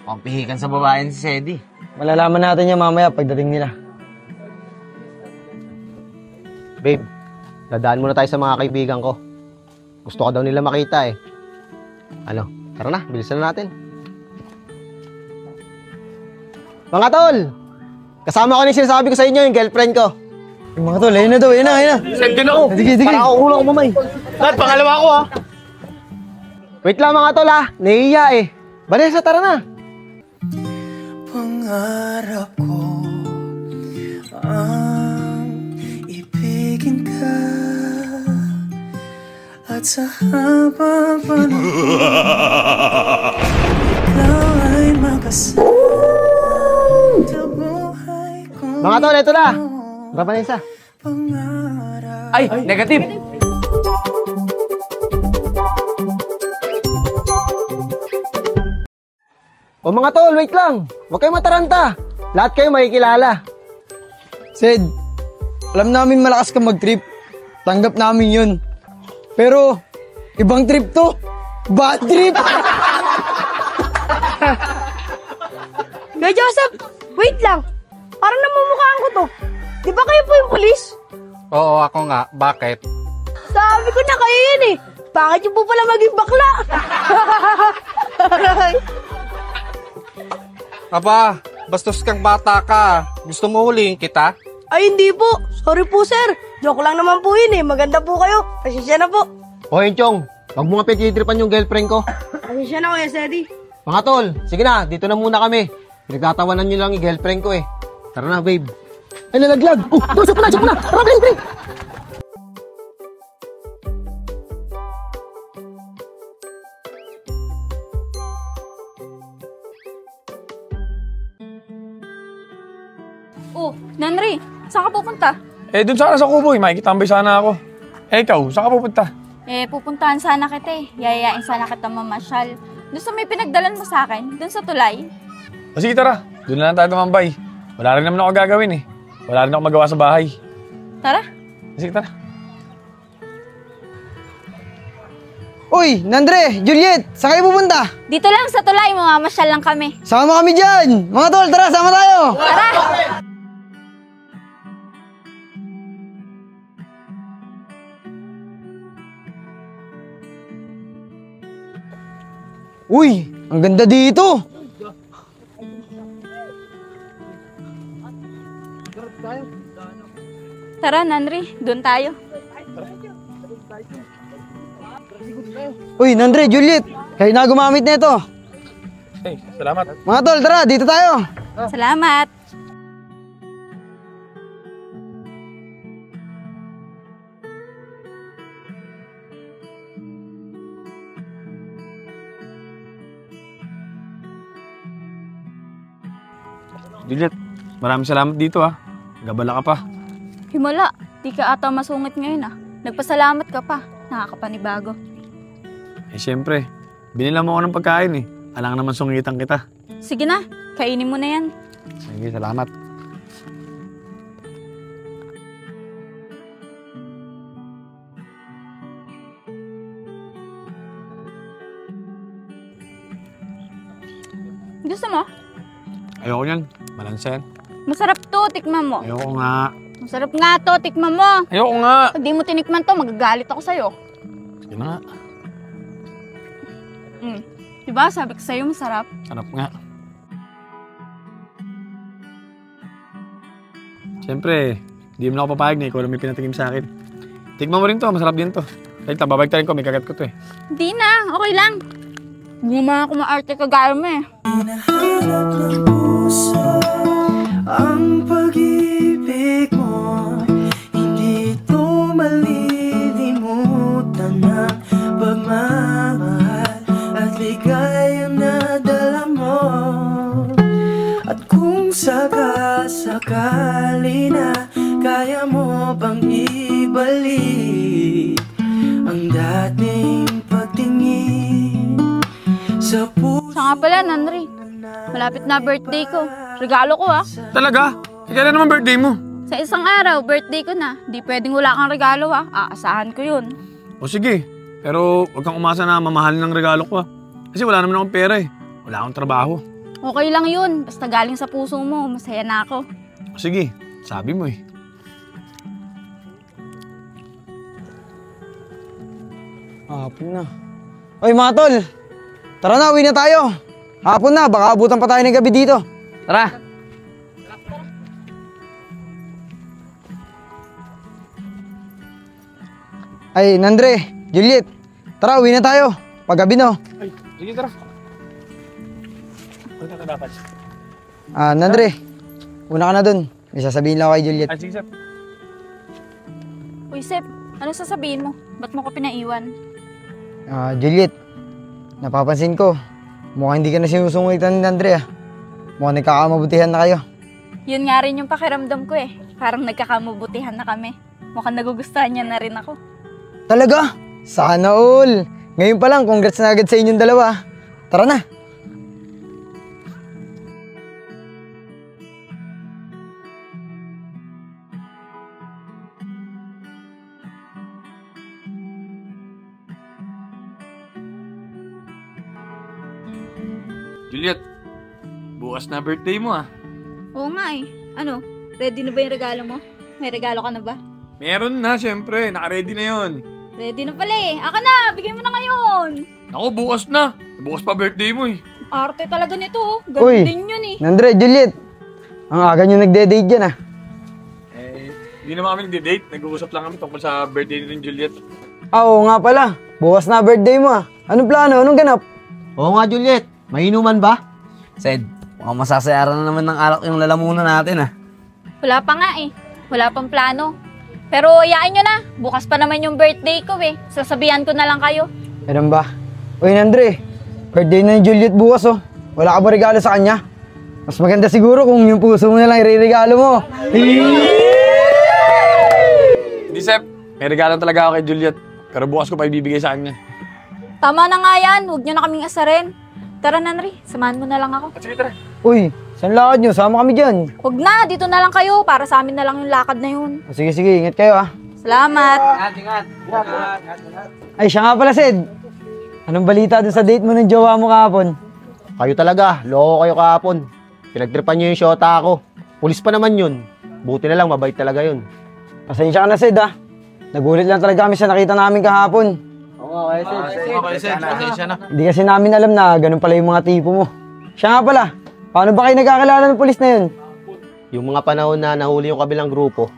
Pampihikan sa babae si Sedi. Malalaman natin yan mamaya pagdating nila. Babe, dadaan muna tayo sa mga kaibigan ko. Gusto ko daw nila makita eh. Ano? Tara na, bilisan na natin. Mga tol! Kasama ko na yung sinasabi ko sa inyo, yung girlfriend ko. Yung mga tol, ayun na daw, ayun na. Send ka na ako. Sige, sige. Para ako kulang ko mamay. Dad, pangalawa ako ha. Wait lang mga tol ha, nahihiya eh. Vanessa, tara na. Pangarap ko ang ibigin ka at sa habang panahon ikaw ay makasama sa buhay ko. Mga tol, ito na. Tara, Vanessa. Ay, negative. O mga tol, wait lang. Huwag kayo mataranta. Lahat kayo makikilala. Sid, alam namin malakas ka mag-trip. Tanggap namin yun. Pero, ibang trip to. Bad trip! Kuya Joseph, wait lang. Parang namumukhaan ko to. Di ba kayo po yung pulis? Oo, ako nga. Bakit? Sabi ko na kayo yun eh. Bakit yung po pala maging bakla? Aba, bastos kang bata ka. Gusto mo huliin kita? Ay, hindi po. Sorry po, sir. Joke lang naman po yun eh. Maganda po kayo. Pasensya na po. O Chong, wag mo nga pagtitripan yung girlfriend ko. Pasensya na, Kuya Sedi. Mga tol, sige na, dito na muna kami. Pinagtatawanan nyo lang yung girlfriend ko eh. Tara na, babe. Ay, nalaglag. Oh, shoot mo na. Tara, bring. Oh, Nanri, saan ka pupunta? Eh, dun sana sa kubo eh. Makikitambay sana ako. Eh, ikaw, saan ka pupunta? Eh, pupuntahan sana kita eh. Yayayain sana kita mamasyal. Doon sa may pinagdalan mo sa akin, doon sa tulay. O sige, tara. Doon na lang tayo tumambay. Wala rin naman ako gagawin eh. Wala rin ako magawa sa bahay. Tara. Sige, tara. Uy, Nandre, Juliet, saan kayo pupunta? Dito lang sa tulay, mamamasyal lang kami. Sama kami dyan! Mga tol, tara, sama tayo! Tara! Uy, ang ganda dito! Tara, Nanri, doon tayo. Uy, Nandre, Juliet, kayo na gumamit nito. Hey, salamat. Mga tol, tara, dito tayo. Salamat. Juliet, maraming salamat dito ah. Gabala ka pa. Himala, di ka ata masungit ngayon ah. Nagpasalamat ka pa. Nakakapanibago. Eh syempre, binila mo ako ng pagkain eh. Alang naman sungitan kita. Sige na, kainin mo na yan. Sige, salamat. Gusto mo? Ayoko yan. Malansa yan. Masarap to, tikman mo. Ayoko nga. Masarap nga to, tikman mo. Ayoko nga. Pag di mo tinikman to, magagalit ako sa'yo. Sige na nga. Diba, sabi ko sa'yo, masarap. Sarap nga. Siyempre, di mo na ako papayag na ikaw lang may pinatingin sa akin. Tikman mo rin to, masarap din to. Kahit babalik tayo ko, may kagat ko to eh. Hindi na, okay lang. Guma ako maarte kagaya mo eh. Ang pag-ibig mo, hindi ito malilimutan ng pagmamahal at ligayang nadala mo. At kung sakali na kaya mo bang ibalik ang dating pagtingin sa puso. Siya nga pala, Nanri. Malapit na birthday ko. Regalo ko ah. Talaga? Kailan naman birthday mo? Sa isang araw, birthday ko na. Di pwedeng wala kang regalo ah. Aasahan ko yun. O sige, pero huwag kang umasa na mamahal ng regalo ko ah. Kasi wala naman akong pera eh. Wala akong trabaho. Okay lang yun. Basta galing sa puso mo, masaya na ako. O sige, sabi mo eh. Hapon na. Oy mga tol, tara na, uwi na tayo. Hapon na, baka abutan pa tayo ng gabi dito. Tara. Ay, Nandre, Juliet, tara, uwi na tayo. Paggabi no. Ay, sige tara. Punta ka dapat. Nandre, una ka na dun. May sasabihin lang ako kay Juliet. Ay, sige sir. Uy, Sep, ano sasabihin mo? Ba't mo ko pinaiwan? Juliet, napapansin ko, mukhang hindi ka na sinusungitan ni Nandre ah. Mukhang nagkakamabutihan na kayo. Yun nga rin yung pakiramdam ko eh. Parang nagkakamabutihan na kami. Mukhang nagugustuhan niya na rin ako. Talaga? Sana all! Ngayon pa lang, congrats na agad sa inyong dalawa. Tara na! Juliet, bukas na birthday mo ah. Oo nga eh. Ano? Ready na ba yung regalo mo? May regalo ka na ba? Meron na, syempre. Naka-ready na yon. Ready na pala eh. Aka na! Bigay mo na ngayon! Ako, bukas na. Bukas pa birthday mo eh. Arte talaga nito. Uy, Ganun din yun eh. Nandre, Juliet, ang aga nyo nagde-date dyan ah. Hindi naman kami nagde-date. Nag-uusap lang kami tungkol sa birthday ni Juliet. Oo nga pala. Bukas na birthday mo ah. Anong plano? Anong ganap? Oo nga, Juliet. May inuman ba? Sed, mukhang masasayaran na naman ng alak yung lalamunan natin ah. Wala pa nga eh. Wala pang plano. Pero hayaan nyo na. Bukas pa naman yung birthday ko eh. Sasabihan ko na lang kayo. Meron ba? Uy, Nandre, birthday na ni Juliet bukas oh. Wala ka ba regalo sa kanya? Mas maganda siguro kung yung puso mo na lang i-regalo mo. Hindi, Sep. May regalo talaga ako kay Juliet. Pero bukas ko pa ibibigay sa kanya. Tama na nga yan. Huwag nyo na kaming asarin. Tara, Nanri. Samahan mo na lang ako. Sige, tara. Uy, saan lakad nyo? Sama kami dyan. Huwag na. Dito na lang kayo. Para sa amin na lang yung lakad na yun. Sige, sige. Ingat kayo ah. Salamat. Ingat. Ay, siya nga pala, Sid. Anong balita dun sa date mo ng jowa mo kahapon? Kayo talaga, loko kayo kahapon. Pinagtripan nyo yung shota ako. Pulis pa naman yun. Buti na lang, mabait talaga yun. Pasensya ka na, Sid ah. Nagulit lang talaga kami sa nakita namin kahapon. Okay, Sid. Pasensya na. Hindi kasi namin alam na ganun pala yung mga tipo mo. Siya nga pala, paano ba kayo nagkakilala ng pulis na yun? Yung mga panahon na nahuli yung kabilang grupo,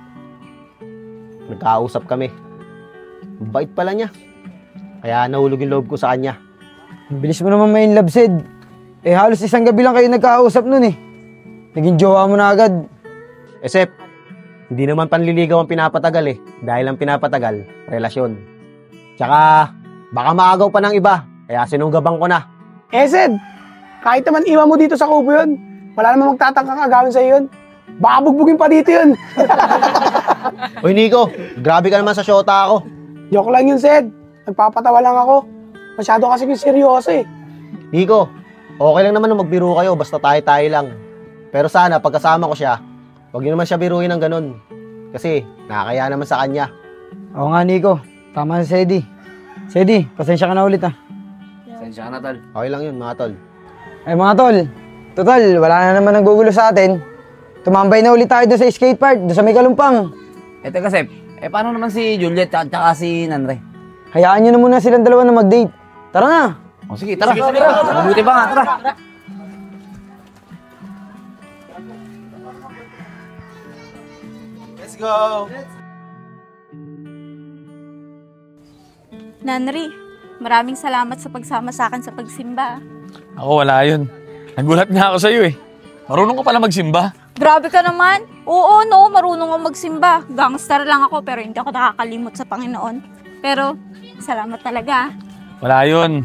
nagkausap kami. Bait pala niya. Kaya nahulog yung loob ko sa kanya. Ang bilis mo naman may in love, Sid. Eh halos isang gabi lang kayo nagkausap nun eh. Naging jowa mo na agad. Sep, hindi naman panliligaw ang pinapatagal eh. Dahil ang pinapatagal, relasyon. Tsaka, baka maagaw pa ng iba. Kaya sinuggabang ko na. Sid, kahit naman iwan mo dito sa kubo yun, wala namang magtatangkang agawin sa'yo yun. Baka bugbugin pa dito yun. Uy, Nico, grabe ka naman sa shota ako. Joke lang yun, Sid. Nagpapatawa lang ako. Masyado kasi seryoso eh. Nico, okay lang naman na magbiro kayo, basta tayo-tayo lang. Pero sana, pagkasama ko siya, huwag niyo naman siya biruin ng ganun. Kasi, nakakaya naman sa kanya. Oo nga, Nico. Tama si Sedi. Sedi, pasensya ka na ulit ah. Pasensya ka na, tol. Okay lang yun, mga tol. Ay mga tol, total, wala na naman nanggugulo sa atin. tumambay na ulit tayo doon sa skate park, doon sa may Kalumpang. Teka, Sep. Paano naman si Juliet at saka si Nanre? Hayaan nyo na muna silang dalawa na mag-date. Tara na. O sige, tara. Mabuti ba nga, tara. Let's go! Nanri, maraming salamat sa pagsama sa akin sa pagsimba. Ako wala yun. Nagulat nga ako sa'yo eh. Marunong ka pala magsimba. Grabe ka naman. Oo, no, marunong ako magsimba. Gangster lang ako pero hindi ako nakakalimot sa Panginoon. Pero, salamat talaga. Wala yun.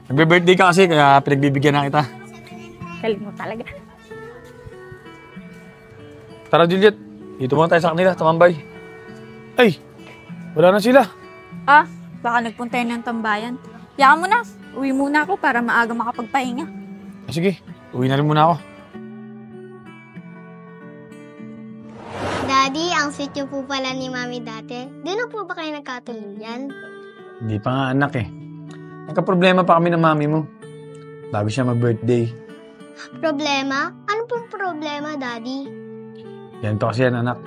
Nagbe-birthday ka kasi kaya pinagbibigyan na kita. Kalimot talaga. Tara Juliet, dito muna tayo sa kanila, tumambay. Ay, wala na sila. Ah, baka nagpunta yun ng tambayan. Yakan mo na, uwi muna ako para maaga makapagpahinga. Sige, uwi na rin muna ako. Daddy, ang sweet niyo po pala ni Mami dati. Doon na po ba kayo nagkatuluyan? Hindi pa nga anak eh. Nagka-problema pa kami ng mami mo. Bago siya mag-birthday. Problema? Ano pong problema, Daddy? Yan to kasi yan, anak.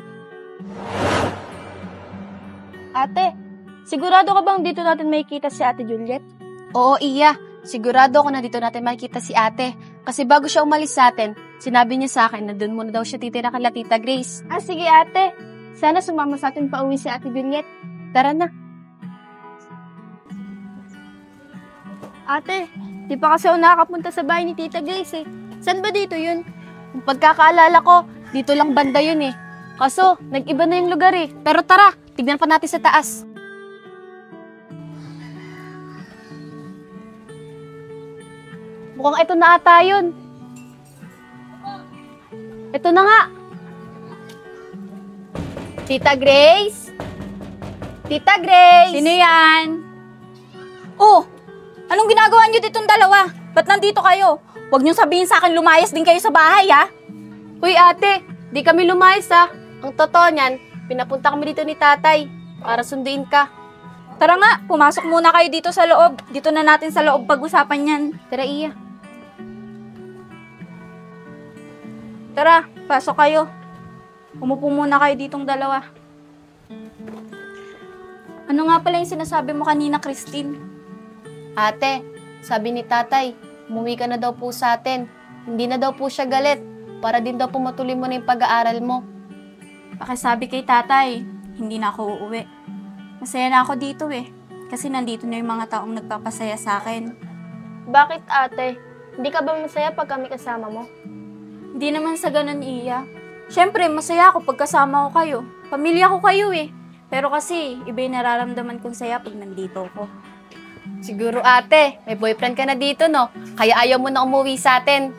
Ate, sigurado ka bang dito natin makikita si Ate Juliet? Oo, Iya. Sigurado ako na dito natin makikita si ate. Kasi bago siya umalis sa atin, sinabi niya sa akin na doon muna daw siya titira kay Tita Grace. Ah, sige ate. Sana sumama sa atin pa uwi si Ate Juliet. Tara na. Ate, di pa kasi ako nakakapunta sa bahay ni Tita Grace eh. Saan ba dito yun? Yung pagkakaalala ko, dito lang banda yun eh. Kaso, nag-iba na yung lugar eh. Pero tara, tignan pa natin sa taas. Mukhang ito na ata yun. Ito na nga. Tita Grace? Tita Grace? Sino yan? Oh, anong ginagawa niyo ditong dalawa? Ba't nandito kayo? Huwag niyo sabihin sa akin lumayas din kayo sa bahay, ha? Uy ate, di kami lumayas ha. Ang totoo niyan, pinapunta kami dito ni tatay para sunduin ka. Tara nga, pumasok muna kayo dito sa loob. Dito na natin sa loob pag-usapan yan. Tara, Iya. Tara, pasok kayo. Umupo muna kayo ditong dalawa. Ano nga pala yung sinasabi mo kanina, Christine? Ate, sabi ni tatay, umuwi ka na daw po sa atin. Hindi na daw po siya galit. Para din daw po matuloy mo na yung pag-aaral mo. Pakisabi kay tatay, hindi na ako uuwi. Masaya na ako dito eh. Kasi nandito na yung mga taong nagpapasaya sa akin. Bakit ate? Hindi ka ba masaya pag kami kasama mo? Hindi naman sa ganun, Iya. Siyempre, masaya ako pag kasama ko kayo. Pamilya ko kayo eh. Pero kasi, iba yung nararamdaman kong saya pag nandito ko. Siguro ate, may boyfriend ka na dito no? Kaya ayaw mo na umuwi sa atin.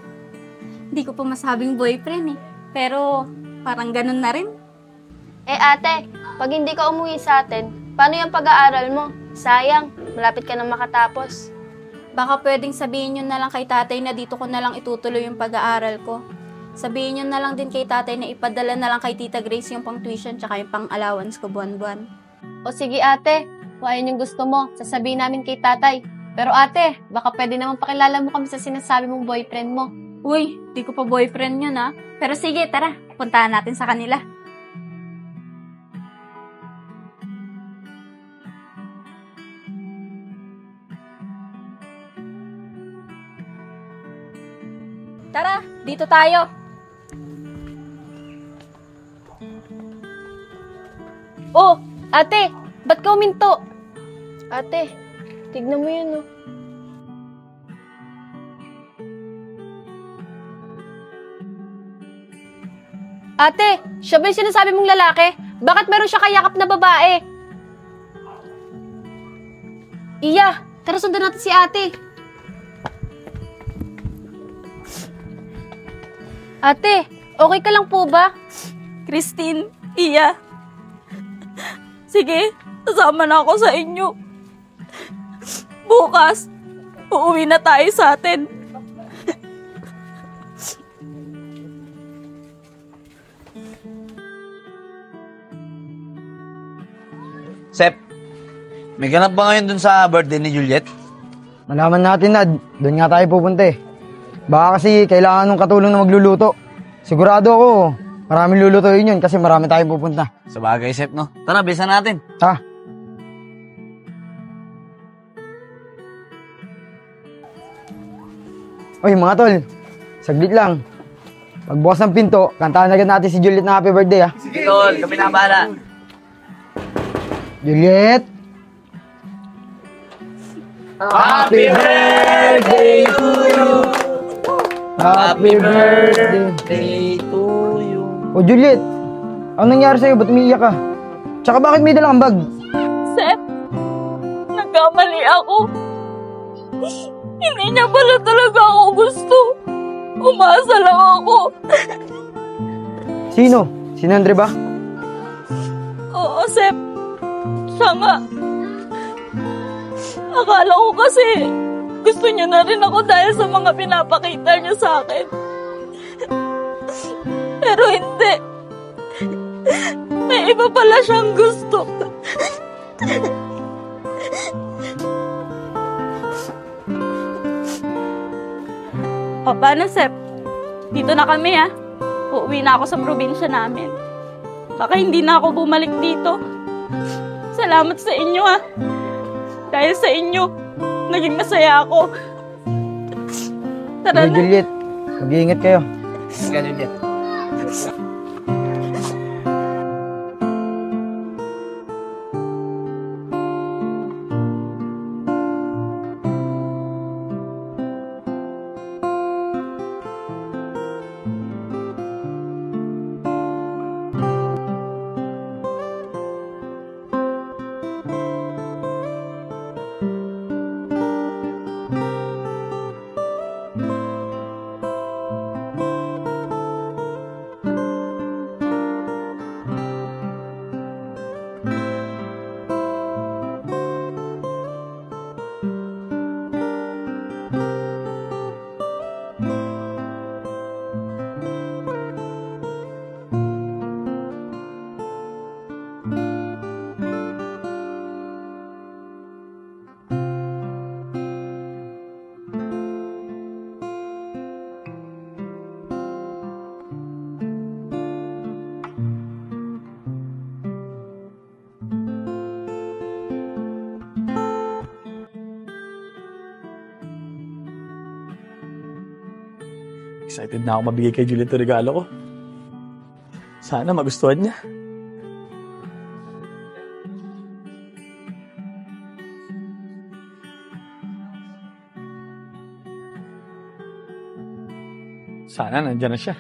Hindi ko pa masabing boyfriend eh. Pero, parang ganun na rin. Eh ate, pag hindi ka umuwi sa atin, paano yung pag-aaral mo? Sayang, malapit ka na makatapos. Baka pwedeng sabihin nyo na lang kay tatay na dito ko na lang itutuloy yung pag-aaral ko. Sabihin nyo na lang din kay tatay na ipadala na lang kay Tita Grace yung pang-tuition tsaka yung pang-allowance ko buwan-buwan. O sige ate, kung ayun yung gusto mo, sasabihin namin kay tatay. Pero ate, baka pwede naman pakilala mo kami sa sinasabi mong boyfriend mo. Uy, di ko pa boyfriend yun ha. Pero sige, tara, puntahan natin sa kanila. Tara, dito tayo. Oh, ate, ba't ka uminto? Ate, tignan mo yun oh. Ate, siya ba yung sinasabi mong lalaki? Bakit meron siya kayakap na babae? Iya, tara sundan natin si ate. Ate, okay ka lang po ba? Christine, Iya. Sige, kasama na ako sa inyo. Bukas, uuwi na tayo sa atin. Sep, may ganap ba ngayon dun sa birthday ni Juliet? Malaman natin na, doon nga tayo pupunta eh. Baka kasi kailangan ng katulong na magluluto. Sigurado ako, maraming lulutuin yun kasi marami tayong pupunta. Sabagay, Sep, no? Tara, bilisan natin. Ha? Oy, mga tol, saglit lang. Pagbukas ng pinto, kantahan agad natin si Juliet na happy birthday, ha? Sige, tol. Kami na bahala. Juliet! Happy birthday to you. Happy birthday to you. O Juliet, ano nangyari sa'yo? Ba't umiiyak ka? Tsaka bakit may dalang bag? Sep, nagkamali ako. Hindi niya pala talaga ako gusto. Umasa lang ako. Sino? Si Andre ba? Oo, Sep. Siya nga. Akala ko kasi gusto niya na rin ako dahil sa mga pinapakita niya sa akin. Pero hindi. May iba pala siyang gusto. O, paano, Sep? Dito na kami, ha? Uuwi na ako sa probinsya namin. Baka hindi na ako bumalik dito. Salamat sa inyo, ha? Dahil sa inyo, naging masaya ako. Tara na. Juliet, mag-iingat kayo. Sige, Juliet. Excited na ako mabigay kay Juliet 'yung regalo ko. Sana magustuhan niya. Sana nandiyan na siya.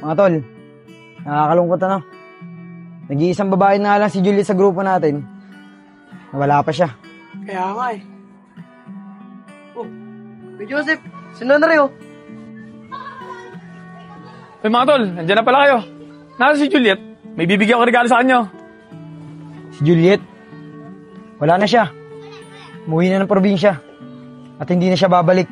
Mga tol, nakakalungkot ano. Nag-iisang babae na lang si Juliet sa grupo natin. Wala pa siya. Kaya nga eh. Oh, Kuya Joseph, sino na rin oh? Eh mga tol, nandiyan na pala kayo. Nasa si Juliet. May bibigyan ko regalo sa kanya. Si Juliet? Wala na siya. Umuwi na ng probinsya. At hindi na siya babalik.